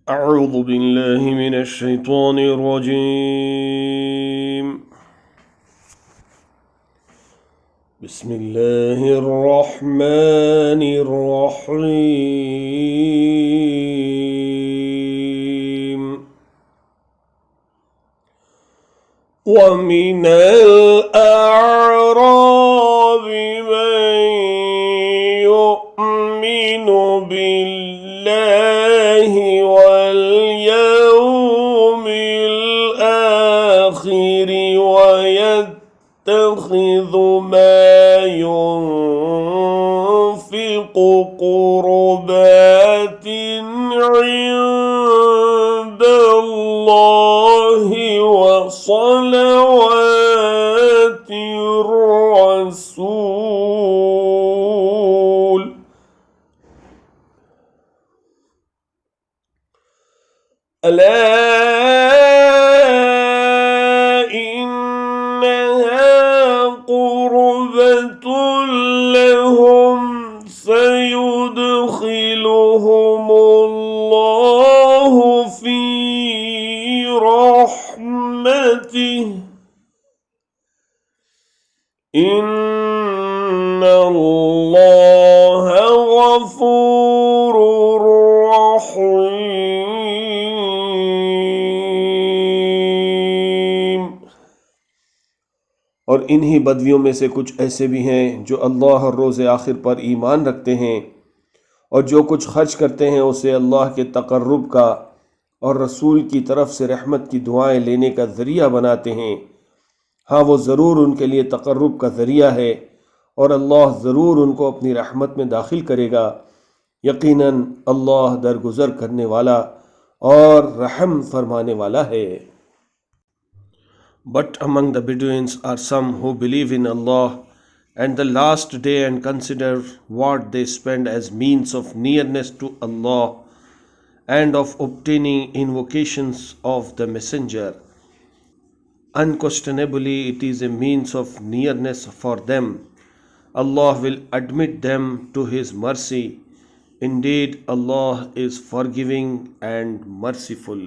أعوذ بالله من الشيطان الرجيم. بسم الله الرحمن الرحيم. ومن الأعراب من يؤمن بالله واليوم الآخر ويتخذ ما ينفق قربات عند الله وصلوات الرسول. ألا إنها قربة لهم سيدخلهم الله في رحمته إن الله غفور رحيم. और इन्हीं बदवियों में से कुछ ऐसे भी हैं जो अल्लाह और रोज़े आखिर पर ईमान रखते हैं और जो कुछ खर्च करते हैं उसे अल्लाह के तक़र्रुब का और रसूल की तरफ से रहमत की दुआएं लेने का ज़रिया बनाते हैं। हाँ, वो ज़रूर उनके लिए तक़र्रुब का ज़रिया है और अल्लाह ज़रूर उनको अपनी रहमत में दाखिल करेगा। यकीनन अल्लाह दरगुज़र करने वाला और रहम फरमाने वाला है। But among the Bedouins are some who believe in Allah and the last day and consider what they spend as means of nearness to Allah and of obtaining invocations of the Messenger. Unquestionably, it is a means of nearness for them. Allah will admit them to His mercy. Indeed, Allah is forgiving and merciful.